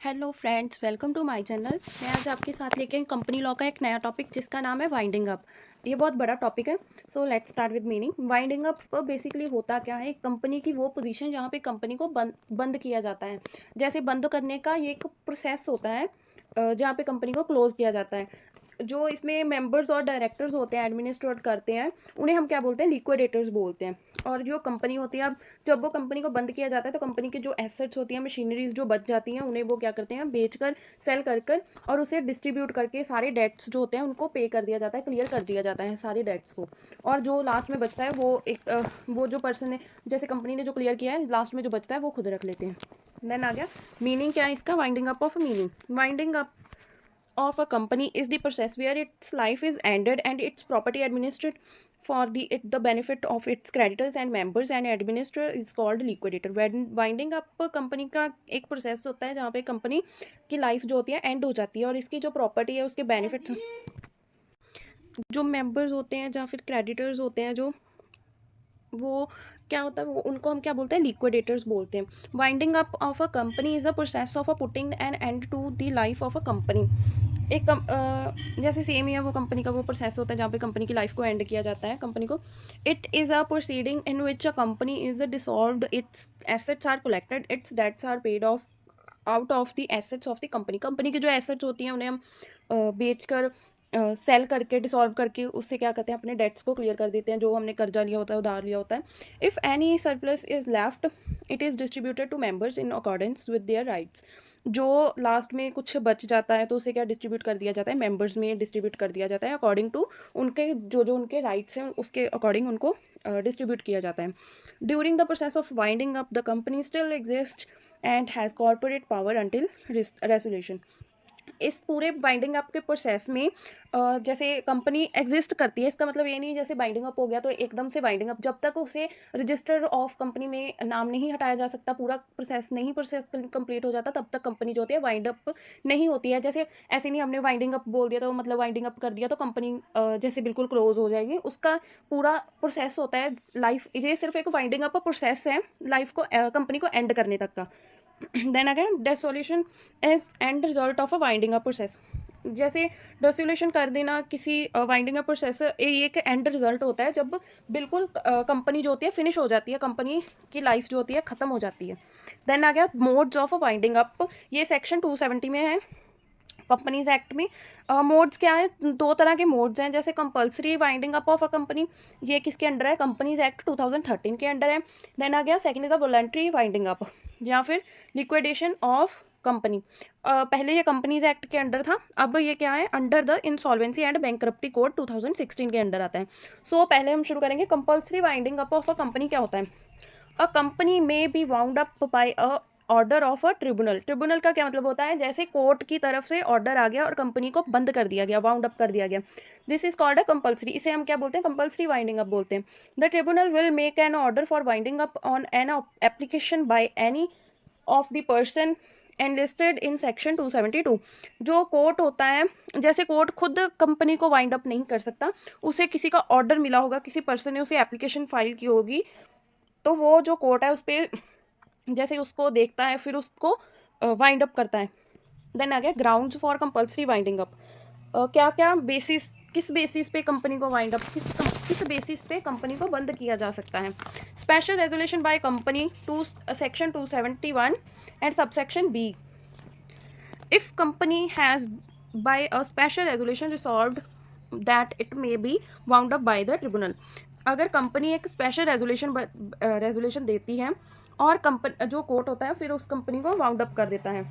Hello friends, welcome to my channel. मैं आज आपके साथ लेके आई कंपनी लॉ का एक नया टॉपिक जिसका नाम है वाइंडिंग अप। ये बहुत बड़ा टॉपिक है। So let's start with meaning. Winding up basically होता क्या है, कंपनी की वो पोजीशन जहाँ पे कंपनी को बंद किया जाता है। जैसे बंद करने का ये एक प्रोसेस होता है जहाँ पे कंपनी को क्लोज किया जाता है। जो इसमें मेंबर्स और डायरेक्टर्स होते हैं, एडमिनिस्ट्रेट करते हैं, उन्हें हम क्या बोलते हैं, लिक्विडेटर्स बोलते हैं। और जो कंपनी होती है, अब जब वो कंपनी को बंद किया जाता है तो कंपनी की जो एसेट्स होती हैं, मशीनरीज जो बच जाती हैं, उन्हें वो क्या करते हैं, बेचकर, सेल कर कर और उसे डिस्ट्रीब्यूट करके सारे डेट्स जो होते हैं उनको पे कर दिया जाता है, क्लियर कर दिया जाता है सारे डेट्स को। और जो लास्ट में बचता है वो वो जो पर्सन ने, जैसे कंपनी ने जो क्लियर किया है, लास्ट में जो बचता है वो खुद रख लेते हैं। देन आ गया मीनिंग। क्या है इसका? Winding up of meaning. Winding up of a company is the process where its life is ended and its property administered for the benefit of its creditors and members, and administrator is called liquidator. Winding up company का एक process होता है जहाँ पे company की life जो होती है एंड हो जाती है और इसकी जो प्रॉपर्टी है उसके बेनिफिट्स, जो मेंबर्स होते हैं या फिर क्रेडिटर्स होते हैं, जो वो क्या होता है, वो उनको हम क्या बोलते हैं, लिक्विडेटर्स बोलते हैं। Winding up of a company is a process of a putting an end to the life of a company. जैसे सेम ही है, वो कंपनी का वो प्रोसेस होता है जहाँ पे कंपनी की लाइफ को एंड किया जाता है, कंपनी को। It is a proceeding in which a company is dissolved, its assets are collected, its debts are paid off out of the assets of the company. Company की जो assets होती हैं उन्हें हम बेचकर, सेल करके, डिसॉल्व करके उससे क्या करते हैं, अपने डेट्स को क्लियर कर देते हैं, जो हमने कर्जा लिया होता है, उधार लिया होता है। If any surplus is left it is distributed to members in accordance with their rights. जो लास्ट में कुछ बच जाता है तो उसे क्या डिस्ट्रीब्यूट कर दिया जाता है, मेंबर्स में डिस्ट्रीब्यूट कर दिया जाता है, अकॉर्डिंग टू उनके जो जो उनके राइट्स हैं उसके अकॉर्डिंग उनको डिस्ट्रीब्यूट किया जाता है। During the process of winding up the company still exist and has corporate power until resolution. इस पूरे बाइंडिंग अप के प्रोसेस में जैसे कंपनी एग्जिस्ट करती है, इसका मतलब ये नहीं जैसे बाइंडिंग अप हो गया तो एकदम से बाइंडिंग अप, जब तक उसे रजिस्टर ऑफ कंपनी में नाम नहीं हटाया जा सकता, पूरा प्रोसेस कंप्लीट हो जाता, तब तक कंपनी जो होती है वाइंड अप नहीं होती है। जैसे ऐसे नहीं हमने वाइंडिंग अप बोल दिया तो मतलब वाइंडिंग अप कर दिया तो कंपनी जैसे बिल्कुल क्लोज हो जाएगी, उसका पूरा प्रोसेस होता है लाइफ। ये सिर्फ एक वाइंडिंग अप प्रोसेस है लाइफ को, कंपनी को एंड करने तक का। Then again dissolution is end result of a winding up process. जैसे डिसोल्यूशन कर देना किसी वाइंडिंग अप प्रोसेस, ये एक एंड रिजल्ट होता है जब बिल्कुल कंपनी जो होती है फिनिश हो जाती है, कंपनी की लाइफ जो होती है ख़त्म हो जाती है। देन आ गया modes of a winding up. ये सेक्शन 270 में है कंपनीज एक्ट में। मोड्स क्या है? दो तरह के मोड्स हैं। जैसे compulsory winding up of a company, ये किसके अंडर है? कंपनीज एक्ट 2013 के अंडर है। देन आ गया second is a voluntary winding up या फिर लिक्विडेशन ऑफ कंपनी। पहले ये कंपनीज एक्ट के अंडर था, अब ये क्या है? Under the insolvency and bankruptcy code 2016 के अंडर आता है। सो पहले हम शुरू करेंगे compulsory winding up of a company क्या होता है। A company may be wound up by a order of a tribunal. Tribunal का क्या मतलब होता है? जैसे कोर्ट की तरफ से ऑर्डर आ गया और कंपनी को बंद कर दिया गया, वाउंड अप कर दिया गया। This is called a compulsory. इसे हम क्या बोलते हैं? कंपलसरी वाइंडिंग अप बोलते हैं। The tribunal will make an order for winding up on an application by any of the person enlisted in section 272। जो कोर्ट होता है, जैसे कोर्ट खुद कंपनी को वाइंड अप नहीं कर सकता, उसे किसी का ऑर्डर मिला होगा, किसी पर्सन ने उसे एप्लीकेशन फाइल की होगी, तो वो जो कोर्ट है उस पर जैसे उसको देखता है, फिर उसको वाइंड अप करता है। देन आ गया grounds for compulsory winding up. क्या क्या बेसिस, किस बेसिस पे कंपनी को वाइंड अप, किस बेसिस पे कंपनी को बंद किया जा सकता है। Special resolution by company to section 271 and subsection B. If company has by a special resolution resolved that it may be wound up by the tribunal. अगर कंपनी एक स्पेशल रेजोल्यूशन देती है और कंपनी जो कोर्ट होता है फिर उस कंपनी को वाउंड अप कर देता है,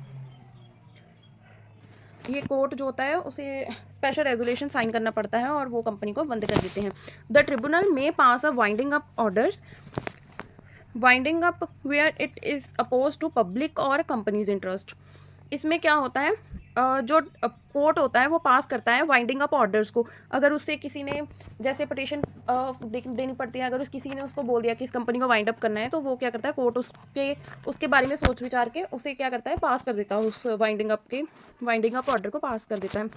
ये कोर्ट जो होता है उसे स्पेशल रेजोल्यूशन साइन करना पड़ता है और वो कंपनी को बंद कर देते हैं। द ट्रिब्यूनल में pass a winding up orders, winding up where it is oppose to public और कंपनीज इंटरेस्ट। इसमें क्या होता है, जो कोर्ट होता है वो पास करता है वाइंडिंग अप ऑर्डर्स को। अगर उससे किसी ने जैसे पटिशन देनी पड़ती है, अगर किसी ने उसको बोल दिया कि इस कंपनी को वाइंड अप करना है, तो वो क्या करता है, कोर्ट उसके बारे में सोच विचार के उसे क्या करता है, पास कर देता है, उस वाइंडिंग अप ऑर्डर को पास कर देता है।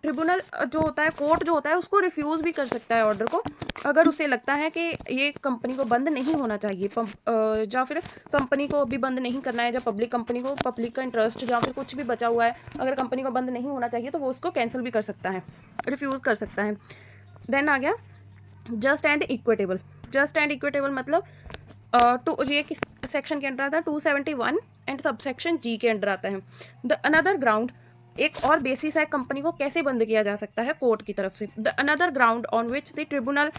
ट्रिब्यूनल जो होता है, कोर्ट जो होता है, उसको रिफ्यूज़ भी कर सकता है ऑर्डर को, अगर उसे लगता है कि ये कंपनी को बंद नहीं होना चाहिए, या फिर कंपनी को अभी बंद नहीं करना है, जब पब्लिक का इंटरेस्ट या फिर कुछ भी बचा हुआ है, अगर कंपनी को बंद नहीं होना चाहिए, तो वो उसको कैंसिल भी कर सकता है, रिफ्यूज़ कर सकता है। देन आ गया just and equitable. Just and equitable मतलब तो ये किस सेक्शन के अंडर आता है, 271 एंड सबसेक्शन जी के अंडर आता है। द अनदर ग्राउंड, एक और बेसिस है कंपनी को कैसे बंद किया जा सकता है कोर्ट की तरफ से। The another ground on which the tribunal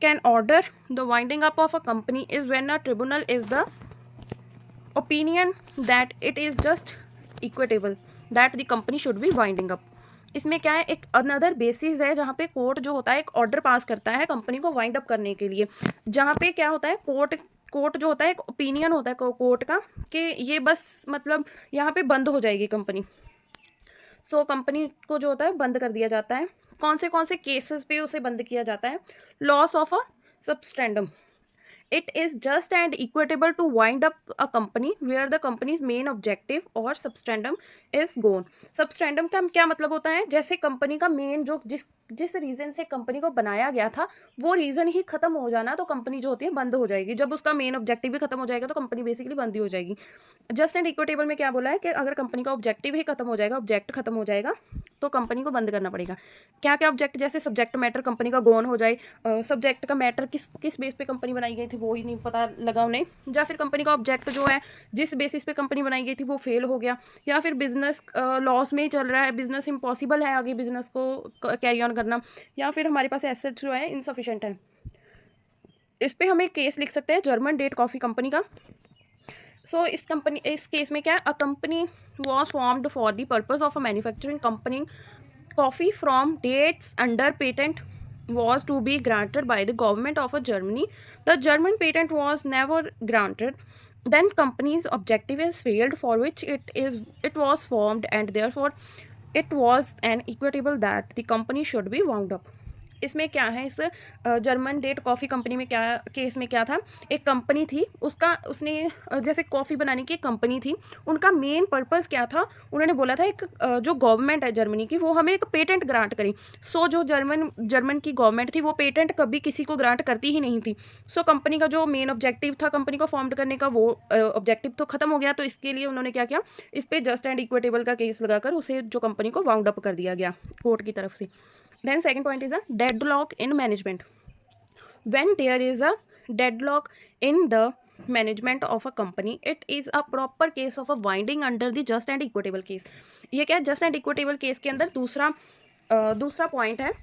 can order the winding up of a company is when a tribunal is the opinion that it is just equitable that the company should be winding up. इसमें क्या है, एक another basis है जहाँ पे court जो होता है एक ऑर्डर पास करता है कंपनी को वाइंड अप करने के लिए, जहाँ पे क्या होता है, कोर्ट जो होता है एक ओपिनियन होता है कोर्ट का कि ये बस मतलब यहाँ पे बंद हो जाएगी कंपनी। सो कंपनी को जो होता है बंद कर दिया जाता है। कौन से केसेस पे उसे बंद किया जाता है, loss of a substratum. It is just and equitable to wind up a company where the company's main objective or substandum is gone. Substandum का क्या मतलब होता है, जैसे कंपनी का मेन जो जिस रीजन से कंपनी को बनाया गया था वो रीजन ही खत्म हो जाना, तो कंपनी जो होती है बंद हो जाएगी। जब उसका मेन ऑब्जेक्टिव भी खत्म हो जाएगा तो कंपनी बेसिकली बंद ही हो जाएगी। जस्ट एंड इक्विटेबल में क्या बोला है कि अगर कंपनी का ऑब्जेक्टिव ही खत्म हो जाएगा, ऑब्जेक्ट खत्म हो जाएगा, तो कंपनी को बंद करना पड़ेगा। क्या क्या ऑब्जेक्ट, जैसे सब्जेक्ट मैटर कंपनी का गोन हो जाए, सब्जेक्ट का मैटर किस बेस पे कंपनी बनाई गई थी वो ही नहीं पता लगा उन्हें, या फिर कंपनी का ऑब्जेक्ट जो है जिस बेसिस पे कंपनी बनाई गई थी वो फेल हो गया, या फिर बिजनेस लॉस में ही चल रहा है, बिजनेस इम्पॉसिबल है आगे बिजनेस को कैरी ऑन करना, या फिर हमारे पास एसेट्स जो है इनसफिशेंट है। इस पे हम एक केस लिख सकते हैं जर्मन डेट कॉफ़ी कंपनी का। सो इस केस में क्या है, a company was formed for the purpose of a manufacturing company coffee from dates under patent was to be granted by the government of Germany. The German patent was never granted. Then company's objective is failed for which it was formed, and therefore it was an equitable that the company should be wound up. इसमें क्या है, इस German date coffee company में क्या case में क्या था, एक कंपनी थी, उसने जैसे कॉफ़ी बनाने की एक कंपनी थी, उनका मेन पर्पस क्या था, उन्होंने बोला था एक जो गवर्नमेंट है जर्मनी की वो हमें एक पेटेंट ग्रांट करी। सो जो जर्मन की गवर्नमेंट थी वो पेटेंट कभी किसी को ग्रांट करती ही नहीं थी। सो कंपनी का जो मेन ऑब्जेक्टिव था कंपनी को फॉर्म करने का, वो ऑब्जेक्टिव तो खत्म हो गया, तो इसके लिए उन्होंने क्या किया, इस पर जस्ट एंड इक्विटेबल का केस लगाकर उसे जो कंपनी को वाउंड अप कर दिया गया कोर्ट की तरफ से। Then second point is a deadlock in management. When there is a deadlock in the management of a company, it is a proper case of a winding under the just and equitable case. ये क्या है, just and equitable case के अंदर दूसरा point है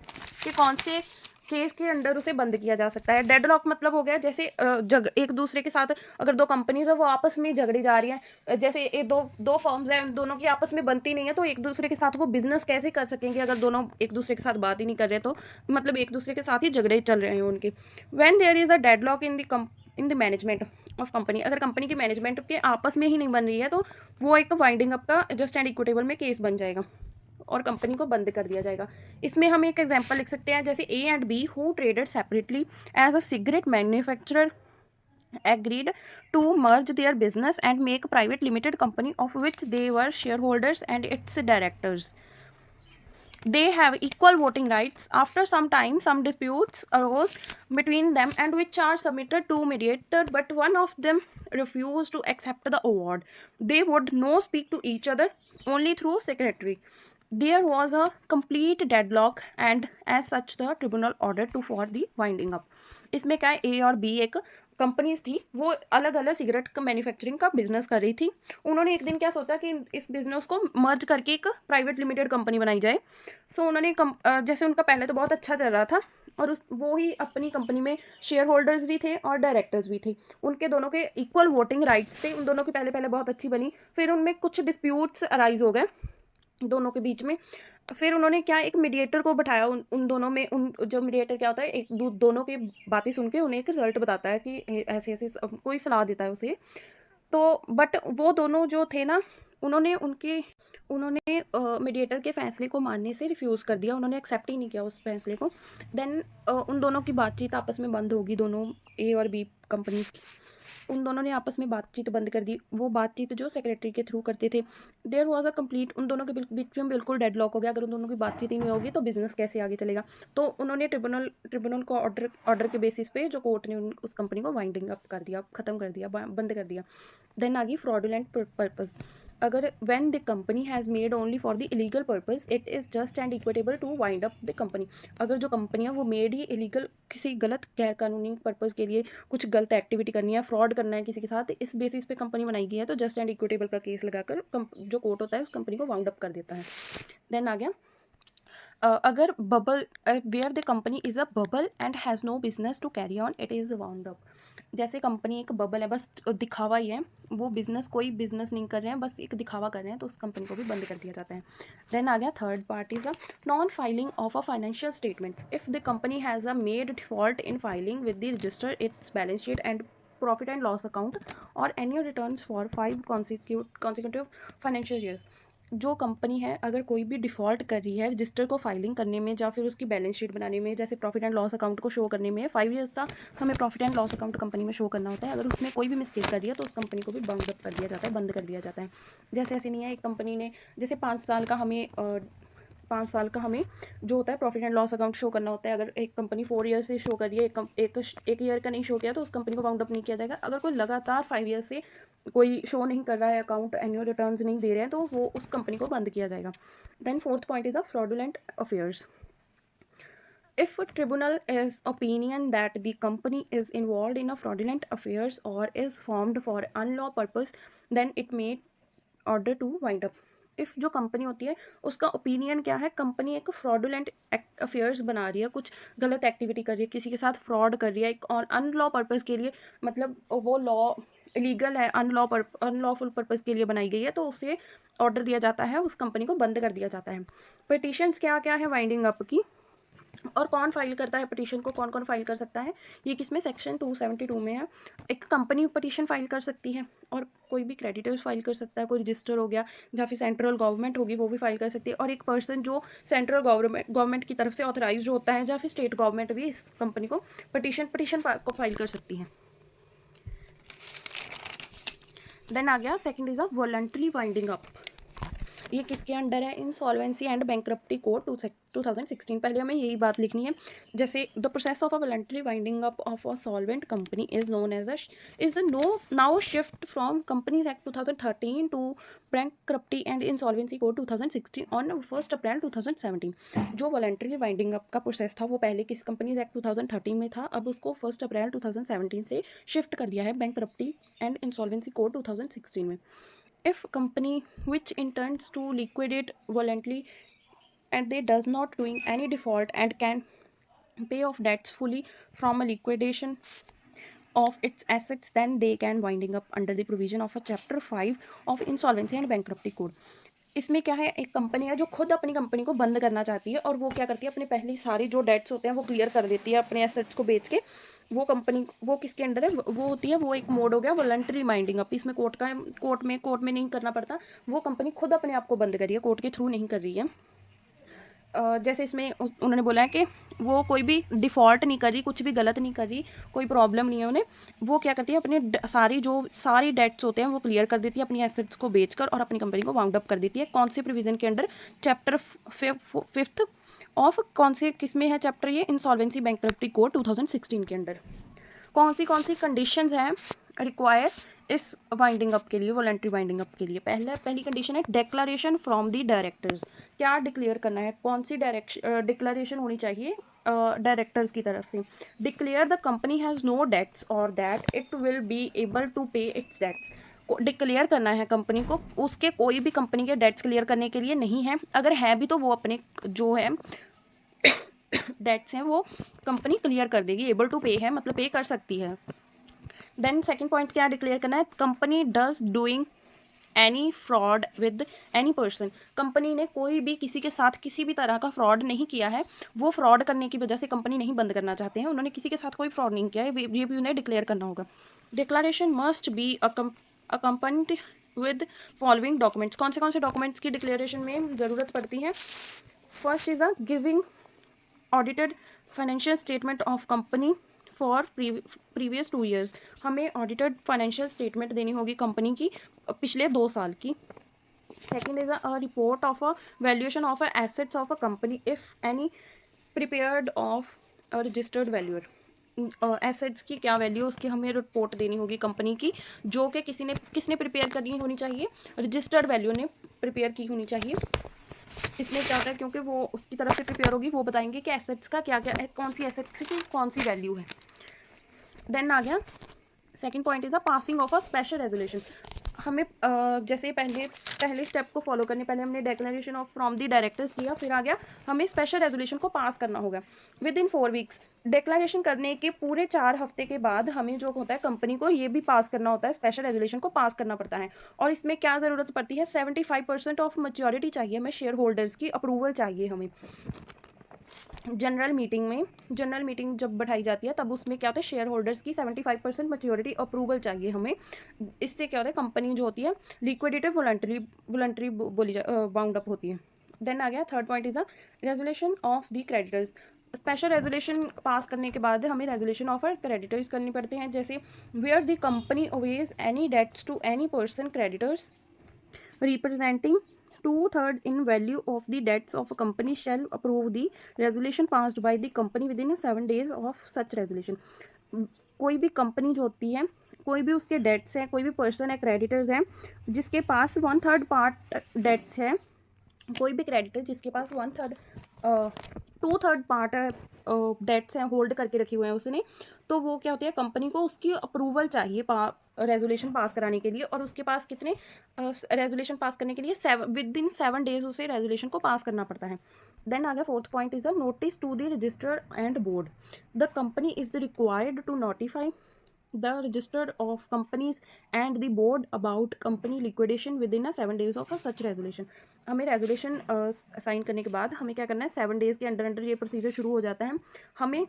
कि कौन से केस के अंडर उसे बंद किया जा सकता है। डेडलॉक मतलब हो गया जैसे एक दूसरे के साथ अगर दो कंपनीज है वो आपस में झगड़ी जा रही हैं, जैसे ये दो फर्म्स हैं, दोनों की आपस में बनती नहीं है, तो एक दूसरे के साथ वो बिजनेस कैसे कर सकेंगे अगर दोनों एक दूसरे के साथ बात ही नहीं कर रहे, तो मतलब एक दूसरे के साथ ही झगड़े चल रहे हैं उनके। When there is a deadlock in the management of company, अगर कंपनी की मैनेजमेंट के आपस में ही नहीं बन रही है तो वो एक वाइंडिंग अप का जस्ट एंड इक्विटेबल में केस बन जाएगा और कंपनी को बंद कर दिया जाएगा। इसमें हम एक एग्जांपल लिख सकते हैं, जैसे A and B who traded separately as a cigarette manufacturer agreed to merge their business and make a private limited company of which they were shareholders and its directors. They have equal voting rights. After some time, some disputes arose between them and which are submitted to mediator, but one of them refused to accept the award. They would no speak to each other, only through secretary. There was a complete deadlock and as such the tribunal ordered to for the winding up. इसमें क्या है, ए और B एक companies थी, वो अलग अलग cigarette का मैन्युफैक्चरिंग का बिजनेस कर रही थी। उन्होंने एक दिन क्या सोचा कि इस बिजनेस को मर्ज करके एक प्राइवेट लिमिटेड कंपनी बनाई जाए। सो उन्होंने जैसे उनका पहले तो बहुत अच्छा चल रहा था और वो ही अपनी कंपनी में शेयर होल्डर्स भी थे और डायरेक्टर्स भी थे, उनके दोनों के इक्वल वोटिंग राइट्स थे, उन दोनों की पहले बहुत अच्छी बनी। फिर उनमें कुछ डिस्प्यूट्स अराइज हो गए दोनों के बीच में। फिर उन्होंने क्या एक मीडिएटर को बैठाया, उन दोनों में उन जो मीडिएटर क्या होता है, एक दोनों की बातें सुन के उन्हें एक रिजल्ट बताता है कि ऐसे ऐसे कोई सलाह देता है उसे। तो बट वो दोनों जो थे ना उन्होंने मीडिएटर के फैसले को मानने से रिफ्यूज़ कर दिया, उन्होंने एक्सेप्ट ही नहीं किया उस फैसले को। देन उन दोनों की बातचीत आपस में बंद होगी, दोनों ए और बी कंपनीज़ की। उन दोनों ने आपस में बातचीत बंद कर दी, वो बातचीत जो सेक्रेटरी के थ्रू करते थे। देयर वाज अ कंप्लीट, उन दोनों के बीच में बिल्कुल डेडलॉक हो गया। अगर उन दोनों की बातचीत ही नहीं होगी तो बिजनेस कैसे आगे चलेगा। तो उन्होंने ट्रिब्यूनल को ऑर्डर के बेसिस पे जो कोर्ट ने उस कंपनी को वाइंडिंग अप कर दिया, ख़त्म कर दिया, बंद कर दिया। देन आ गई फ्रॉडुलेंट पर्पस। अगर when the company has made only for the illegal purpose it is just and equitable to wind up the company. अगर जो कंपनी है वो मेड ही इलीगल, किसी गलत गैर कानूनी पर्पस के लिए कुछ गलत एक्टिविटी करनी है, फ्रॉड करना है किसी के साथ, इस बेसिस पे कंपनी बनाई गई है, तो जस्ट एंड इक्विटेबल का केस लगाकर जो कोर्ट होता है उस कंपनी को वाउंड अप कर देता है। देन आ गया अगर bubble where the company is a bubble and has no business to carry on it is wound up. जैसे कंपनी एक बबल है, बस दिखावा ही है, वो बिजनेस कोई बिजनेस नहीं कर रहे हैं, बस एक दिखावा कर रहे हैं, तो उस कंपनी को भी बंद कर दिया जाता है। देन आ गया third part is a non filing of a financial statements. If the company has a made default in filing with the register its balance sheet and profit and loss account और annual returns for 5 consecutive financial years. जो company है अगर कोई भी default कर रही है register को फाइलिंग करने में या फिर उसकी बैलेंस शीट बनाने में, जैसे प्रॉफिट एंड लॉस अकाउंट को शो करने में, 5 ईयर्स का हमें profit and loss account company में शो करना होता है। अगर उसमें कोई भी मिस्टेक कर रही है तो उस कंपनी को भी बंद कर दिया जाता है, बंद कर दिया जाता है। जैसे ऐसे नहीं है, एक कंपनी ने जैसे 5 साल का हमें जो होता है profit and loss account show करना होता है। अगर एक कंपनी 4 ईयर से शो कर रही है, एक ईयर का नहीं शो किया, तो उस कंपनी को वाउंड अप नहीं किया जाएगा। अगर कोई लगातार 5 ईयर से कोई शो नहीं कर रहा है अकाउंट, एनुअल रिटर्न्स नहीं दे रहे हैं, तो वो उस कंपनी को बंद किया जाएगा। Then fourth point is a fraudulent affairs. If a tribunal is opinion that the company is involved in a fraudulent affairs or is formed for unlaw purpose, then it may order to wind up. If जो company होती है उसका opinion क्या है, company एक fraudulent affairs बना रही है, कुछ गलत एक्टिविटी कर रही है, किसी के साथ फ्रॉड कर रही है एक और अनलॉ पर्पज़ के लिए, मतलब वो लॉ इलीगल है, अनलॉफुल पर्पज़ के लिए बनाई गई है, तो उसे ऑर्डर दिया जाता है, उस कंपनी को बंद कर दिया जाता है। पिटिशंस क्या क्या है वाइंडिंग अप की, और कौन फाइल करता है पिटीशन को, कौन कौन फाइल कर सकता है, ये किसमें सेक्शन 272 में है। एक कंपनी पिटीशन फाइल कर सकती है और कोई भी क्रेडिटर्स फाइल कर सकता है, कोई रजिस्टर हो गया या फिर सेंट्रल गवर्नमेंट होगी वो भी फाइल कर सकती है, और एक पर्सन जो सेंट्रल गवर्नमेंट की तरफ से ऑथराइज होता है या फिर स्टेट गवर्नमेंट भी इस कंपनी को पिटीशन को फाइल कर सकती है। देन आ गया second is a voluntary winding up. ये किसके अंडर है, इंसॉल्वेंसी एंड बैंक्रप्टी कोड 2016। पहले हमें यही बात लिखनी है, जैसे the process of a voluntary winding up of a solvent company is known as is now shift from companies act 2013 to bankruptcy and insolvency code 2016 on 1 April 2017। जो voluntary winding up का process था वो पहले किस companies act 2013 में था, अब उसको 1 अप्रैल 2017 से शिफ्ट कर दिया है बैंक्रप्टी एंड इंसॉल्वेंसी कोड 2016 में। If company which intends to liquidate voluntarily and they does not doing any default and can pay off debts fully from a liquidation of its assets, then they can winding up under the provision of a chapter 5 of insolvency and bankruptcy code. इसमें क्या है, एक company है जो खुद अपनी company को बंद करना चाहती है और वो क्या करती है, अपने पहले सारी जो डेट्स होते हैं वो क्लियर कर देती है अपने एसेट्स को बेच के। वो कंपनी वो किसके अंडर है, वो होती है, वो एक मोड हो गया वॉलंटरी वाइंडिंग अप। इसमें कोर्ट में नहीं करना पड़ता, वो कंपनी खुद अपने आप को बंद कर रही है, कोर्ट के थ्रू नहीं कर रही है। जैसे इसमें उन्होंने बोला है कि वो कोई भी डिफ़ॉल्ट नहीं कर रही, कुछ भी गलत नहीं कर रही, कोई प्रॉब्लम नहीं है उन्हें। वो क्या करती है, अपने सारी डेट्स होते हैं वो क्लियर कर देती है अपनी एसेट्स को बेचकर, और अपनी कंपनी को वाउंड अप कर देती है। कौन से प्रोविज़न के अंडर, चैप्टर 5 ऑफ कौन से किस में है चैप्टर, ये इंसॉल्वेंसी बैंक्रप्टी कोड 2016 के अंडर। कौन सी कंडीशंस हैं रिक्वायर इस वाइंडिंग अप के लिए, वॉलंटरी वाइंडिंग अप के लिए। पहली कंडीशन है डेक्लरेशन फ्रॉम दी डायरेक्टर्स। क्या डिक्लेयर करना है, कौन सी डिक्लेरेशन होनी चाहिए डायरेक्टर्स की तरफ से। Declare the company has no debts और that it will be able to pay its debts. Declare करना है कंपनी को, उसके कोई भी कंपनी के डेट्स क्लियर करने के लिए नहीं है, अगर है भी तो वो अपने जो है डेट्स हैं वो कंपनी क्लियर कर देगी, एबल टू पे है मतलब पे कर सकती है। देन सेकंड पॉइंट क्या डिक्लेयर करना है, company does doing any fraud with any person. Company ने कोई भी किसी के साथ किसी भी तरह का फ्रॉड नहीं किया है, वो फ्रॉड करने की वजह से कंपनी नहीं बंद करना चाहते हैं, उन्होंने किसी के साथ कोई फ्रॉड नहीं किया है, ये भी उन्हें डिक्लेयर करना होगा। Declaration must be accompanied with following documents. कौन से डॉक्यूमेंट्स की डिक्लेरेशन में ज़रूरत पड़ती है? First is a giving audited financial statement of company for previous 2 years। हमें ऑडिटेड फाइनेंशियल स्टेटमेंट देनी होगी कंपनी की पिछले 2 साल की। Second is a report of a valuation of a assets of a company if any prepared of a registered valuer. Assets की क्या value, उसकी हमें रिपोर्ट देनी होगी कंपनी की, जो कि किसने प्रिपेयर करनी होनी चाहिए? रजिस्टर्ड वैल्यू ने प्रिपेयर की होनी चाहिए। इसमें क्या होता है, क्योंकि वो उसकी तरफ से प्रिपेयर होगी, वो बताएंगे कि एसेट्स का क्या क्या है, कौन सी एसेट्स की कौन सी वैल्यू है। देन आ गया second point is a passing of a special resolution. हमें जैसे पहले स्टेप को फॉलो करने पहले हमने declaration of from the directors किया, फिर आ गया हमें स्पेशल रेजोल्यूशन को पास करना होगा विद इन 4 weeks। डिक्लेरेशन करने के पूरे 4 हफ्ते के बाद हमें जो होता है कंपनी को ये भी पास करना होता है, स्पेशल रेजोल्यूशन को पास करना पड़ता है। और इसमें क्या ज़रूरत पड़ती है? 75% ऑफ मैच्योरिटी चाहिए हमें, शेयर होल्डर्स की अप्रूवल चाहिए हमें। जनरल मीटिंग जब बैठाई जाती है तब उसमें क्या होता है, शेयर होल्डर्स की 75% मैच्योरिटी अप्रूवल चाहिए हमें। इससे क्या होता है, कंपनी जो होती है लिक्विडेटेड वॉलंटरी बोली बाउंड अप होती है। देन आ गया third point is a resolution of the creditors. Special resolution pass करने के बाद हमें रेजोल्यूशन ऑफ क्रेडिटर्स करनी पड़ते हैं, जैसे where the company owes any debts to any person creditors representing 2/3 in value of the debts of a company shall approve the resolution passed by the company within 7 days of such resolution। कोई भी company जो होती है, कोई भी उसके dates हैं, कोई भी पर्सन है, क्रेडिटर्स हैं जिसके पास 1/3 पार्ट डेट्स है, कोई भी क्रेडिटर जिसके पास 1/3 2/3 पार्ट डेट्स हैं, होल्ड करके रखे हुए हैं उसने, तो वो क्या होती है, कंपनी को उसकी अप्रूवल चाहिए रेजोल्यूशन पास कराने के लिए। और उसके पास कितने रेजोल्यूशन पास करने के लिए विद इन 7 days उसे रेजोल्यूशन को पास करना पड़ता है। देन आ गया fourth point is a notice to the registered and board. The company is required to notify the register of companies and the board about company liquidation within a 7 days of a such resolution। हमें resolution sign करने के बाद हमें क्या करना है, 7 days के अंदर ये प्रोसीजर शुरू हो जाता है। हमें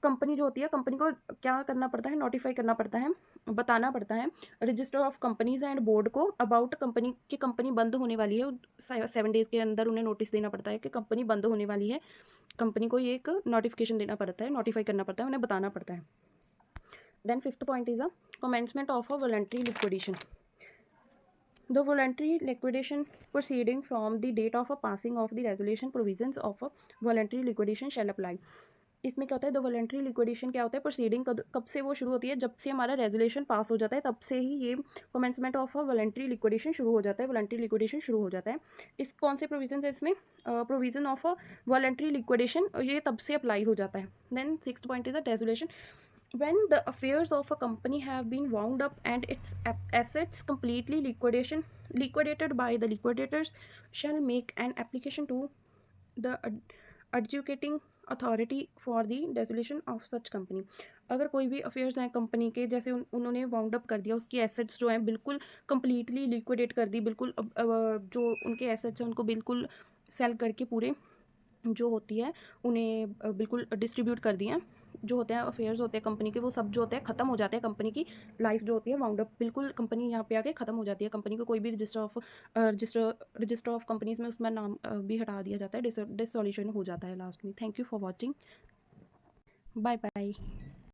कंपनी जो होती है, कंपनी को क्या करना पड़ता है, नोटिफाई करना पड़ता है, बताना पड़ता है register of companies and board को अबाउट कंपनी की कंपनी बंद होने वाली है। 7 days के अंदर उन्हें नोटिस देना पड़ता है कि कंपनी बंद होने वाली है। कंपनी को ये एक नोटिफिकेशन देना पड़ता है, नोटिफाई करना पड़ता है, उन्हें बताना पड़ता है। Then fifth point is a commencement of a voluntary liquidation। The voluntary liquidation proceeding from the date of a passing of the resolution provisions of a voluntary liquidation shall apply। इसमें क्या होता है, द वॉलंटरी लिक्विडेशन क्या होता है, proceeding कब से वो शुरू होती है, जब से हमारा रेजोल्यूशन पास हो जाता है तब से ही ये commencement of a voluntary liquidation शुरू हो जाता है, वॉलंटरी लिक्विडेशन शुरू हो जाता है। इस कौन से प्रोविजन है इसमें, provision of a voluntary liquidation, ये तब से अप्लाई हो जाता है। Then sixth point is a resolution when the affairs of a company have been wound up and its assets completely liquidated by the liquidators shall make an application to the adjudicating authority for the dissolution of such company। अगर कोई भी affairs हैं company के, जैसे उन्होंने wound up कर दिया, उसकी एसेट्स जो हैं बिल्कुल कंप्लीटली लिक्विडेट कर दी, बिल्कुल जो उनके एसेट्स हैं उनको बिल्कुल सेल करके पूरे जो होती है उन्हें बिल्कुल डिस्ट्रीब्यूट कर दिए, जो होते हैं अफेयर्स होते हैं कंपनी के, वो सब जो होते हैं ख़त्म हो जाते हैं। कंपनी की लाइफ जो होती है वाउंड अप, बिल्कुल कंपनी यहाँ पे आके ख़त्म हो जाती है। कंपनी को कोई भी रजिस्टर ऑफ कंपनीज में उसमें नाम भी हटा दिया जाता है, डिसॉल्यूशन हो जाता है लास्ट में। Thank you for watching, bye bye.